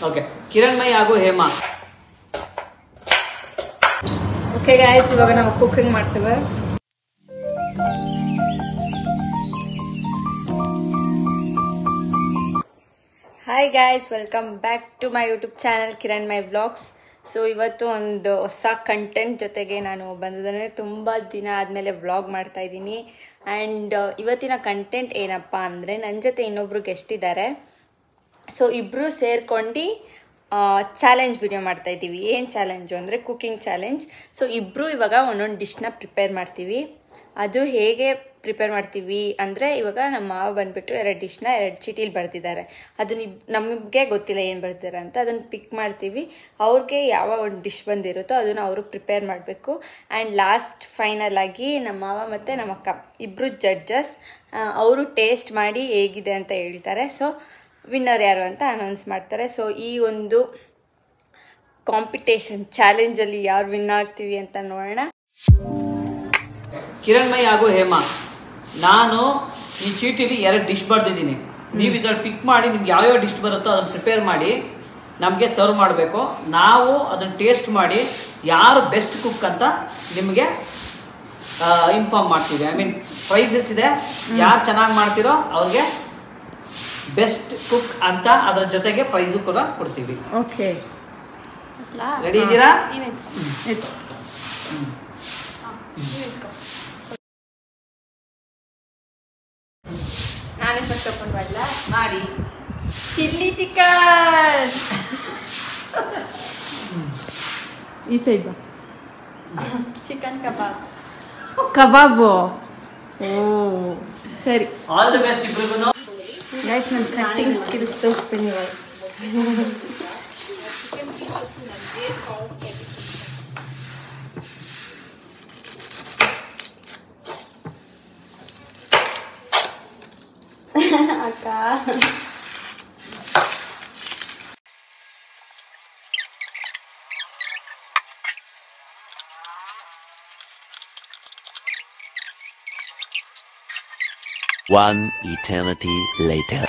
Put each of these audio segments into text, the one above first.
Okay, ಕಿರಣ್ಮಯಿ ಹಾಗೂ Hema. Okay guys, ಇವಾಗ ನಾವು ಕುಕಿಂಗ್ ಮಾಡ್ತೇವೆ. Hi guys, welcome back to my YouTube channel Kiranmayi vlogs. So ಇವತ್ತು ಒಂದು ಹೊಸ ಕಂಟೆಂಟ್ ಜೊತೆಗೆ ನಾನು ಬಂದಿದ್ದೇನೆ. ತುಂಬ ದಿನ ಆದಮೇಲೆ ವ್ಲಾಗ್ ಮಾಡ್ತಾ ಇದ್ದೀನಿ. ಆ್ಯಂಡ್ ಇವತ್ತಿನ ಕಂಟೆಂಟ್ ಏನಪ್ಪ ಅಂದರೆ, ನನ್ನ ಜೊತೆ ಇನ್ನೊಬ್ರು ಗೆಸ್ಟ್ ಇದ್ದಾರೆ. ಸೊ ಇಬ್ಬರು ಸೇರ್ಕೊಂಡು ಚಾಲೆಂಜ್ ವಿಡಿಯೋ ಮಾಡ್ತಾ ಇದ್ದೀವಿ. ಏನು ಚಾಲೆಂಜು ಅಂದರೆ ಕುಕಿಂಗ್ ಚಾಲೆಂಜ್. ಸೊ ಇಬ್ಬರು ಇವಾಗ ಒಂದೊಂದು ಡಿಶ್ನ ಪ್ರಿಪೇರ್ ಮಾಡ್ತೀವಿ. ಅದು ಹೇಗೆ ಪ್ರಿಪೇರ್ ಮಾಡ್ತೀವಿ ಅಂದರೆ, ಇವಾಗ ನಮ್ಮ ಮಾವ ಬಂದುಬಿಟ್ಟು 2 ಡಿಶ್ನ 2 ಚೀಟಿಲಿ ಬರ್ತಿದ್ದಾರೆ. ಅದನ್ನ ನಮಗೆ ಗೊತ್ತಿಲ್ಲ ಏನು ಬರ್ತಿದ್ದಾರೆ ಅಂತ. ಅದನ್ನು ಪಿಕ್ ಮಾಡ್ತೀವಿ. ಅವ್ರಿಗೆ ಯಾವ ಒಂದು ಡಿಶ್ ಬಂದಿರುತ್ತೋ ಅದನ್ನು ಅವರು ಪ್ರಿಪೇರ್ ಮಾಡಬೇಕು. ಆ್ಯಂಡ್ ಲಾಸ್ಟ್ ಫೈನಲ್ ಆಗಿ ನಮ್ಮ ಮಾವ ಮತ್ತು ನಮ್ಮ ಅಕ್ಕ ಇಬ್ಬರು ಜಡ್ಜಸ್, ಅವರು ಟೇಸ್ಟ್ ಮಾಡಿ ಹೇಗಿದೆ ಅಂತ ಹೇಳ್ತಾರೆ. ಸೊ ವಿನ್ನರ್ ಯಾರು ಅಂತ ಅನೌನ್ಸ್ ಮಾಡ್ತಾರೆ. ಸೊ ಈ ಒಂದು ಕಾಂಪಿಟೇಷನ್ ಚಾಲೆಂಜಲ್ಲಿ ಯಾರು ವಿನ್ ಆಗ್ತೀವಿ ಅಂತ ನೋಡೋಣ. ಕಿರಣ್ಮಯಿ ಹಾಗೂ ಹೇಮಾ, ನಾನು ಈ ಚೀಟಿಲಿ 2 ಡಿಶ್ ಬರ್ದಿದ್ದೀನಿ. ನೀವು ಇದ್ರಲ್ಲಿ ಪಿಕ್ ಮಾಡಿ ನಿಮ್ಗೆ ಯಾವ್ಯಾವ ಡಿಶ್ ಬರುತ್ತೋ ಅದನ್ನು ಪ್ರಿಪೇರ್ ಮಾಡಿ ನಮಗೆ ಸರ್ವ್ ಮಾಡಬೇಕು. ನಾವು ಅದನ್ನು ಟೇಸ್ಟ್ ಮಾಡಿ ಯಾರು ಬೆಸ್ಟ್ ಕುಕ್ ಅಂತ ನಿಮಗೆ ಇನ್ಫಾರ್ಮ್ ಮಾಡ್ತೀವಿ. ಐ ಮೀನ್ ಪ್ರೈಸಸ್ ಇದೆ. ಯಾರು ಚೆನ್ನಾಗಿ ಮಾಡ್ತೀರೋ ಅವ್ರಿಗೆ ಬೆಸ್ಟ್ ಕುಕ್ ಅಂತ, ಅದರ ಜೊತೆಗೆ ಪ್ರೈಸು ಕೂಡ ಕೊಡ್ತೀವಿ. ಓಕೆ, ರೆಡಿ ಇದ್ದೀರಾ? ನಾನೇ ಫಸ್ಟ್ ಓಪನ್ ಮಾಡಲ ಮಾಡಿ. ಚಿಲ್ಲಿ ಚಿಕನ್ ಈ ಸೈಡ್ ಬಾ. ಚಿಕನ್ ಕಬಾಬ್. ಕಬಾಬು. ಓ ಸರಿ. ಆಲ್ ದಿ ಬೆಸ್ಟ್ ಇಬ್ರಿಗೂ. ಗೈಸ್, ನನ್ನ ಕಟ್ಟಿಂಗ್ ಸ್ಕಿಲ್ಸ್ ತೋರಿಸ್ತೀನಿ ಇವಾಗ. ಅಕ್ಕ One eternity later.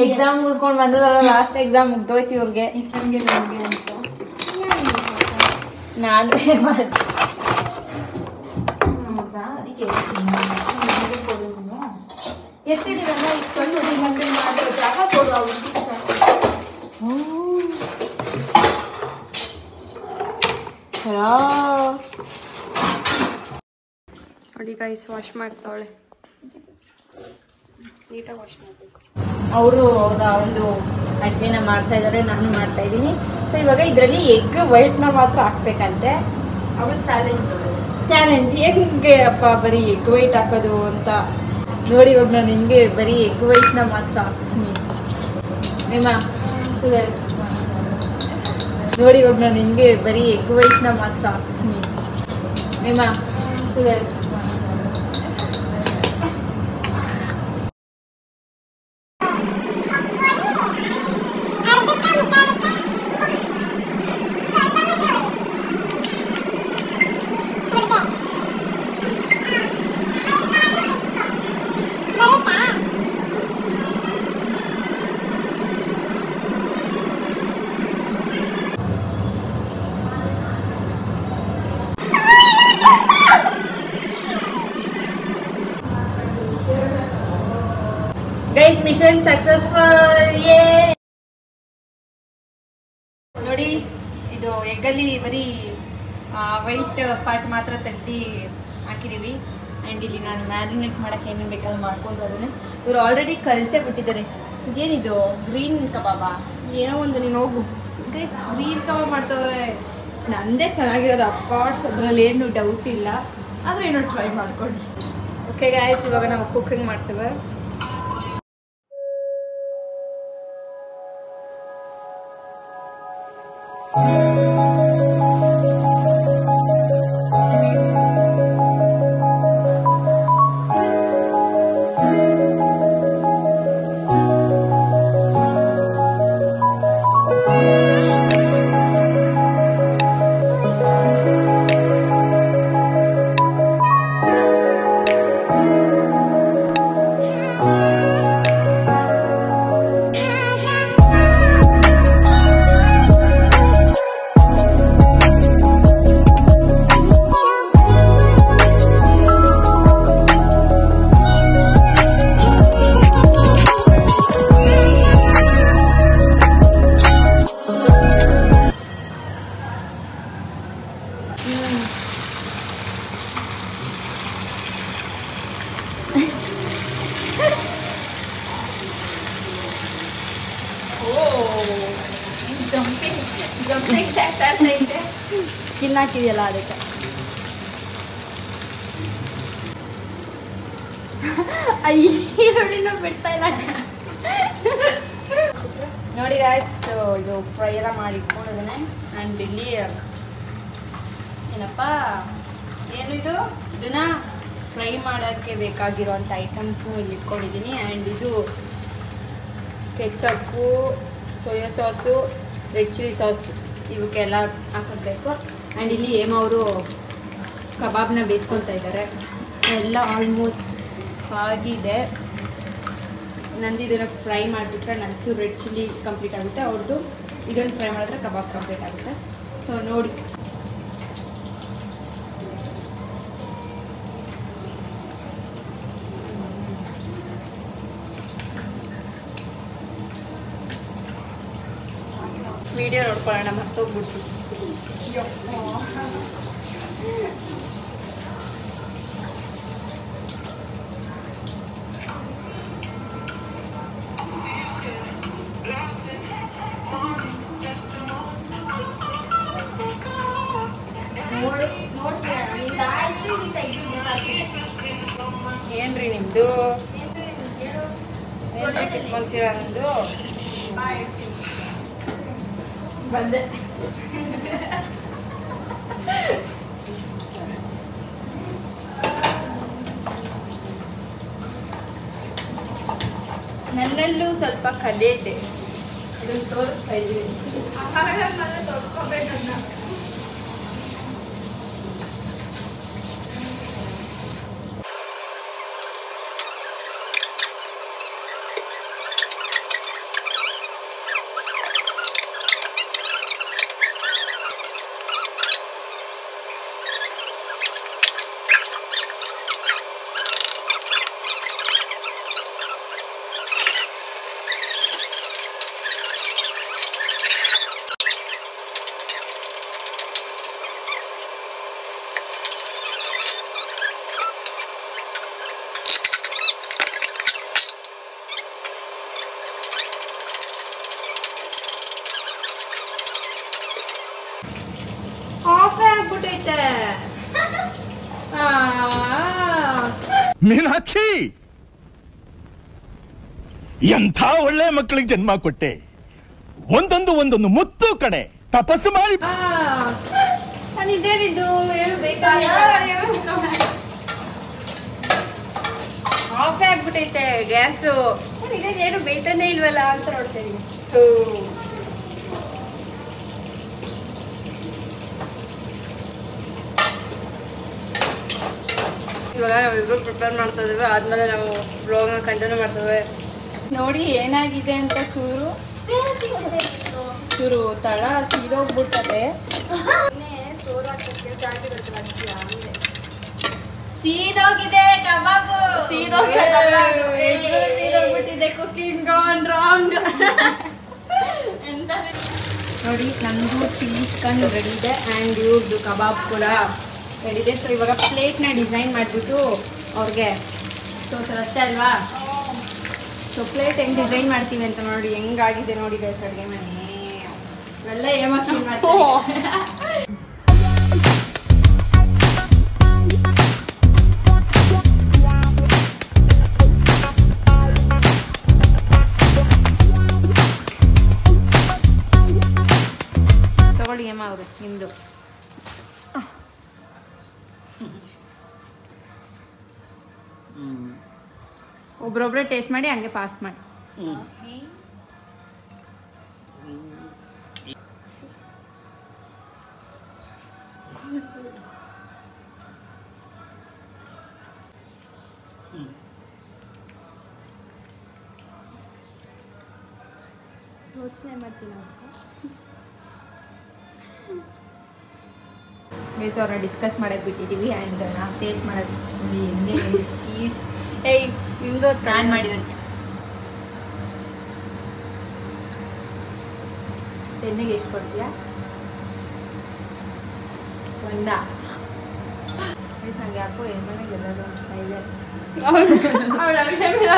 ಎಕ್ಸಾಮ್ ಮುಗಿಸ್ಕೊಂಡು ಬಂದದಲ್ಲ, ಲಾಸ್ಟ್ ಎಕ್ಸಾಮ್ ಮುಗ್ದೋಯ್ತು ಇವ್ರಿಗೆ. ನಮ್ಗೆ ನಮ್ಗೆ ಅಂತ ನಾನು ಹೌದಾ? ಅದಕ್ಕೆ ಎತ್ತಿಡಿವಲ್ಲ ಇಟ್ಕೊಂಡು ಮಕ್ಕಳು ಮಾಡೋ ಜಾಗ ಕೊಡು. ನೋಡಿ ಗೈಸ್, ವಾಶ್ ಮಾಡ್ತಾವಳೆ. ನೀಟಾಗಿ ವಾಶ್ ಮಾಡಬೇಕು. ಅವರು ಅವರ ಒಂದು ಅಡ್ಗೆನ ಮಾಡ್ತಾ ಇದ್ದಾರೆ, ನಾನು ಮಾಡ್ತಾ ಇದ್ದೀನಿ. ಸೊ ಇವಾಗ ಇದರಲ್ಲಿ ಎಗ್ ವೈಟ್ನ ಮಾತ್ರ ಹಾಕ್ಬೇಕಂತೆ. ಅವು ಚಾಲೆಂಜ್ ಹೆಂಗೆ ಅಪ್ಪ ಬರೀ ಎಗ್ ವೈಟ್ ಹಾಕೋದು ಅಂತ ನೋಡಿ. ಇವಾಗ ನಾನು ಹಿಂಗೆ ಬರೀ ಎಗ್ ವೈಟ್ನ ಮಾತ್ರ ಹಾಕ್ತೀನಿ. ನಿಮ್ಮ ನೋಡಿ, ಇವಾಗ ನಾನು ಹಿಂಗೆ ಬರೀ ಎಗ್ ವೈಟ್ನ ಮಾತ್ರ ಹಾಕ್ತೀನಿ. ನಿಮ್ಮ ಗೈಸ್, ಮಿಷನ್ ಸಕ್ಸಸ್ಫುಲ್. ನೋಡಿ, ಇದು ಎಗ್ಗಲ್ಲಿ ಬರೀ ವೈಟ್ ಪಾರ್ಟ್ ಮಾತ್ರ ತೆಗ್ದು ಹಾಕಿದೀವಿ. ಆ್ಯಂಡ್ ಇಲ್ಲಿ ನಾನು ಮ್ಯಾರಿನೇಟ್ ಮಾಡಕ್ಕೆ ಏನೇನು ಬೇಕಾದ್ರೂ ಮಾಡ್ಕೊಂಡು ಅದನ್ನ ಇವರು ಆಲ್ರೆಡಿ ಕಲಸೇ ಬಿಟ್ಟಿದ್ದಾರೆ. ಇದೇನಿದು ಗ್ರೀನ್ ಕಬಾಬಾ? ಏನೋ ಒಂದು, ನೀನು ಹೋಗು. ಗೈಸ್, ಗ್ರೀನ್ ಕಬಾಬ್ ಮಾಡ್ತವ್ರೆ. ನಂದೇ ಚೆನ್ನಾಗಿರೋದು, ಅಫ್ಕೋರ್ಸ್ ಅದರಲ್ಲಿ ಏನು ಡೌಟ್ ಇಲ್ಲ. ಆದರೂ ಏನೋ ಟ್ರೈ ಮಾಡ್ಕೊಂಡು. ಓಕೆ ಗೈಸ್, ಇವಾಗ ನಾವು ಕುಕಿಂಗ್ ಮಾಡ್ತೇವೆ. ಸ್ಕಿನ್ ಹಾಕಿದೆಯಲ್ಲ ಅದಕ್ಕೆ. ಈರುಳ್ಳಿನೂ ಬಿಡ್ತಾ ಇಲ್ಲ. ನೋಡಿ ಗಾಯ್ಸ್, ಇದು ಫ್ರೈ ಎಲ್ಲ ಮಾಡಿ ಇಟ್ಕೊಂಡಿದ್ದೇನೆ. ಆ್ಯಂಡ್ ಇಲ್ಲಿ ಏನಪ್ಪ ಏನು ಇದನ್ನ ಫ್ರೈ ಮಾಡೋಕ್ಕೆ ಬೇಕಾಗಿರೋಂಥ ಐಟಮ್ಸ್ನು ಇಲ್ಲಿ ಇಟ್ಕೊಂಡಿದ್ದೀನಿ. ಆ್ಯಂಡ್ ಇದು ketchup, soya sauce, red chilli sauce ಇವಕ್ಕೆಲ್ಲ ಹಾಕಬೇಕು. ಆ್ಯಂಡ್ ಇಲ್ಲಿ ಅವರು ಕಬಾಬ್ನ ಬೇಯಿಸ್ಕೊತಾ ಇದ್ದಾರೆ. ಸೊ ಎಲ್ಲ ಆಲ್ಮೋಸ್ಟ್ ಆಗಿದೆ. ನಂದು ಇದನ್ನು ಫ್ರೈ ಮಾಡಿಬಿಟ್ರೆ ನಂದು ರೆಡ್ ಚಿಲ್ಲಿ ಕಂಪ್ಲೀಟ್ ಆಗುತ್ತೆ. ಅವ್ರದ್ದು ಇದನ್ನು ಫ್ರೈ ಮಾಡಿದ್ರೆ ಕಬಾಬ್ ಕಂಪ್ಲೀಟ್ ಆಗುತ್ತೆ. ಸೊ ನೋಡಿ, ವಿಡಿಯೋ ನೋಡ್ಕೊಳ್ಳೋಣ, ಮರ್ತೋಗ್ಬಿಡ್ತು. ಏನ್ರಿ ನಿಮ್ದು ಕಿತ್ಕೊಂತೀರ? ನಂದು ಬಂದೆ. ನನ್ನಲ್ಲೂ ಸ್ವಲ್ಪ ಕಲೆ ಇದೆ, ಅದನ್ನು ತೋರಿಸ್ತಾ ಇದ್ದೀನಿ. ಆಗ್ಬಿಟ್ಟೈತೆ. ಮೀನಾಕ್ಷಿ, ಎಂಥ ಒಳ್ಳೆ ಮಕ್ಕಳಿಗೆ ಜನ್ಮ ಕೊಟ್ಟೆ. ಒಂದೊಂದು ಮುತ್ತು ಕಡೆ ತಪಸ್ಸು ಮಾಡಿ. ನಾನಿದ್ದೇನಿದ್ದು ಆಫ್ ಆಗ್ಬಿಟ್ಟೈತೆ ಗ್ಯಾಸು. ಏನು ಬೇಟನೇ ಇಲ್ವಲ್ಲ ಅಂತ ನೋಡ್ತೇನೆ. ಇವಾಗ ನಾವಿಬ್ರು ಪ್ರಿಪೇರ್ ಮಾಡ್ತಾ ಇದ್ದೇವೆ. ಆದ್ಮೇಲೆ ನಾವು ಬ್ಲಾಗ್ನ ಕಂಟಿನ್ಯೂ ಮಾಡ್ತೇವೆ. ನೋಡಿ ಏನಾಗಿದೆ ಅಂತ ಚೂರು ತಳ ಸೀದೋಗ್ಬಿಡ್ತದೆ. ಸೀದೋಗಿದೆ ಕಬಾಬು, ಸೀದೋಗ್ಬಿಟ್ಟಿದೆ. Cooking gone wrong. ನೋಡಿ ನಮ್ದು ಚಿಲ್ಲಿ ಚಿಕನ್ ರೆಡಿ ಇದೆ ಆ್ಯಂಡ್ ಇವ್ರದ್ದು ಕಬಾಬ್ ಕೂಡ ರೆಡಿ ಇದೆ. ಸೊ ಇವಾಗ ಪ್ಲೇಟ್ನ ಡಿಸೈನ್ ಮಾಡಿಬಿಟ್ಟು ಅವ್ರಿಗೆ ತೋರ್ಸೋದು ಅಷ್ಟೇ ಅಲ್ವಾ? ಸೊ ಪ್ಲೇಟ್ ಹೆಂಗೆ ಡಿಸೈನ್ ಮಾಡ್ತೀವಿ ಅಂತ ನೋಡಿ. ಹೆಂಗಾಗಿದೆ ನೋಡಿ ಗೈಸ್ ಅಡುಗೆ ಮನೆ ಎಲ್ಲ ಏಮಾಕಿ ಮಾಡ್ತೀವಿ. ತಗೊಳ್ಳಿ ಏಮ ಅವರು ನಿಮ್ಮದು. ಒಬ್ರೊಬ್ರೆ ಟೇಸ್ಟ್ ಮಾಡಿ ಹಂಗೆ ಪಾಸ್ ಮಾಡಿ. ಯೋಚನೆ ಮಾಡ್ತೀನಿ ಮೀಸ್ ಅವ್ರನ್ನ ಡಿಸ್ಕಸ್ ಮಾಡೋದು ಬಿಟ್ಟಿದ್ದೀವಿ. ಆ್ಯಂಡ್ ನಾವು ಟೇಸ್ಟ್ ಮಾಡೋದು ಸೀಸ್ ನಿಮ್ದು ಪ್ಲಾನ್ ಮಾಡಿರೋದು. ಟೆನ್ನಿಗೆ ಎಷ್ಟು ಕೊಡ್ತೀಯಾ? ಒಂದ ನಂಗೆ ಯಾಕೋ ಹೆಣ್ಮನೆಗೆ ಎಲ್ಲರೂ ಅನಿಸ್ತಾ ಇದೆ.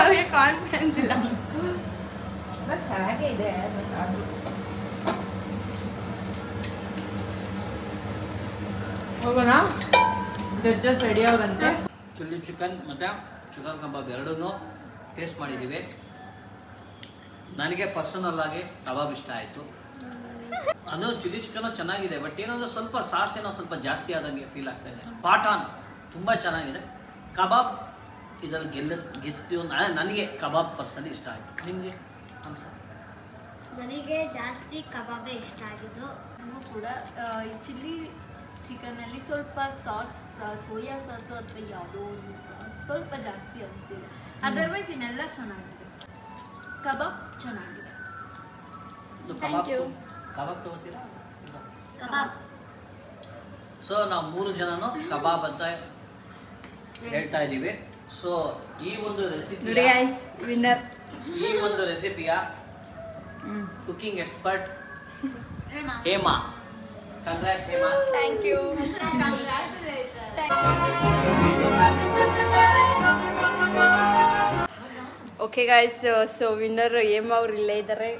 ಅವ್ರಿಗೆ ಕಾನ್ಫಿಡೆನ್ಸ್ ಇಲ್ಲ. ಚೆನ್ನಾಗೇ ಇದೆ ಬಟ್ ಅದು ಹೋಗೋಣ. ಜಡ್ಜಸ್ ರೆಡಿ ಆಗೋದಂತೆ. ಚಿಲ್ಲಿ ಚಿಕನ್ ಮತ್ತು ಚಿಕನ್ ಕಬಾಬ್ ಎರಡೂ ಟೇಸ್ಟ್ ಮಾಡಿದ್ದೀವಿ. ನನಗೆ ಪರ್ಸನಲ್ ಆಗಿ ಕಬಾಬ್ ಇಷ್ಟ ಆಯಿತು. ಅದು ಚಿಲ್ಲಿ ಚಿಕನ್ ಚೆನ್ನಾಗಿದೆ, ಬಟ್ ಏನಂದ್ರೆ ಸ್ವಲ್ಪ ಸಾಸ್ ಏನೋ ಸ್ವಲ್ಪ ಜಾಸ್ತಿ ಆದಂಗೆ ಫೀಲ್ ಆಗ್ತಾ ಇದೆ. ಪಾಟಾನ್ ತುಂಬ ಚೆನ್ನಾಗಿದೆ. ಕಬಾಬ್ ಇದರಲ್ಲಿ ಗೆದ್ದು ನನಗೆ ಕಬಾಬ್ ಪರ್ಸನಲಿ ಇಷ್ಟ ಆಯಿತು. ನಿಮಗೆ ಹಂಸ? ನನಗೆ ಜಾಸ್ತಿ ಕಬಾಬೇ ಇಷ್ಟ ಆಗಿದ್ದು. ನನಗೂ ಕೂಡ ಈ ಚಿಲ್ಲಿ ಚಿಕನಲ್ಲಿ ಸ್ವಲ್ಪ ಸಾಸ್, ಸೋಯಾ ಸಾಸು ಅಥವಾ ಯಾವುದೋ ಒಂದು ಸಾಸ್ ಸ್ವಲ್ಪ ಜಾಸ್ತಿ ಅನಿಸ್ತಿದೆ. ಅದರ್ವೈಸ್ ಇನ್ನೆಲ್ಲ ಚೆನ್ನಾಗಿದೆ. ಕಬಾಬ್ ಚೆನ್ನಾಗಿದೆ. ಕಬಾಬ್ ತಗೋತೀರಾ? ಕಬಾಬ್. ಸೊ ನಾವು 3 ಜನನು ಕಬಾಬ್ ಅಂತ ಹೇಳ್ತಾ ಇದ್ದೀವಿ. ಸೊ ಈ ಒಂದು ರೆಸಿಪಿಯ cooking expert Hema. Congrats Hema. Thank you. Okay guys, so winner Hema ಅವ್ರು ಇಲ್ಲೇ ಇದ್ದಾರೆ.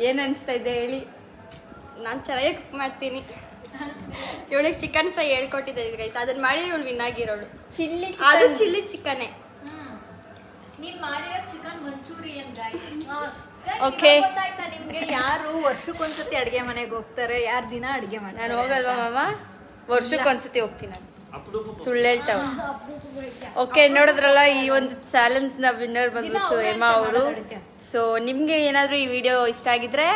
ಏನು ಅನಿಸ್ತಾ ಇದೆ ಹೇಳಿ? ನಾನು ಚೆನ್ನಾಗಿ ಕುಕ್ ಮಾಡ್ತೀನಿ. ಇವಳಿಗೆ ಚಿಕನ್ ಫ್ರೈ ಹೇಳ್ಕೊಟ್ಟಿದ್ದೆ ಗೈಸ್, ಅದನ್ನ ಮಾಡಿದ್ರೆ ಇವಳು ವಿನ್ ಆಗಿರೋಳು. ಅದು ಚಿಲ್ಲಿ ಚಿಕನ್ನೇ. ನೀನ್ ಮಾಡಿರೋ ಚಿಕನ್ ಮಂಚೂರಿಯನ್ ಗೈಸ್. ಓಕೆ, ಗೊತ್ತಾಯ್ತಾ ನಿಮ್ಗೆ ಯಾರು ವರ್ಷಕ್ಕೊಂದ್ಸತಿ ಅಡ್ಗೆ ಮನೆಗೆ ಹೋಗ್ತಾರೆ, ಯಾರು ದಿನ ಅಡ್ಗೆ ಮಾಡ್ತಾರೆ? ನಾನು ಹೋಗಲ್ವಾ ಮಾಮ? ವರ್ಷಕ್ಕೊಂದ್ಸತಿ ಹೋಗ್ತೀನಿ ನಾನು. ಸುಳ್ಳು ಹೇಳ್ತಾವ. ಓಕೆ, ನೋಡಿದ್ರಲ್ಲ ಈ ಒಂದು ಚಾಲೆಂಜ್ ನ ವಿನ್ನರ್ ಬಂದ್ಬಿಟ್ಟು ಹೇಮಾ ಅವರು. ಸೊ ನಿಮ್ಗೆ ಏನಾದ್ರೂ ಈ ವಿಡಿಯೋ ಇಷ್ಟ ಆಗಿದ್ರೆ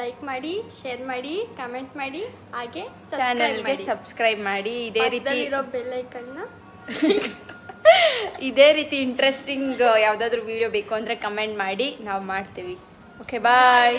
ಲೈಕ್ ಮಾಡಿ, ಶೇರ್ ಮಾಡಿ, ಕಮೆಂಟ್ ಮಾಡಿ, ಹಾಗೆ ಚಾನೆಲ್ಗೆ ಸಬ್ಸ್ಕ್ರೈಬ್ ಮಾಡಿ. ಇದೇ ರೀತಿ ಬೆಲ್ ಐಕನ್ನ ಇದೇ ರೀತಿ ಇಂಟ್ರೆಸ್ಟಿಂಗ್ ಯಾವ್ದಾದ್ರು ವಿಡಿಯೋ ಬೇಕು ಅಂದ್ರೆ ಕಮೆಂಟ್ ಮಾಡಿ, ನಾವು ಮಾಡ್ತೀವಿ. ಓಕೆ, ಬಾಯ್.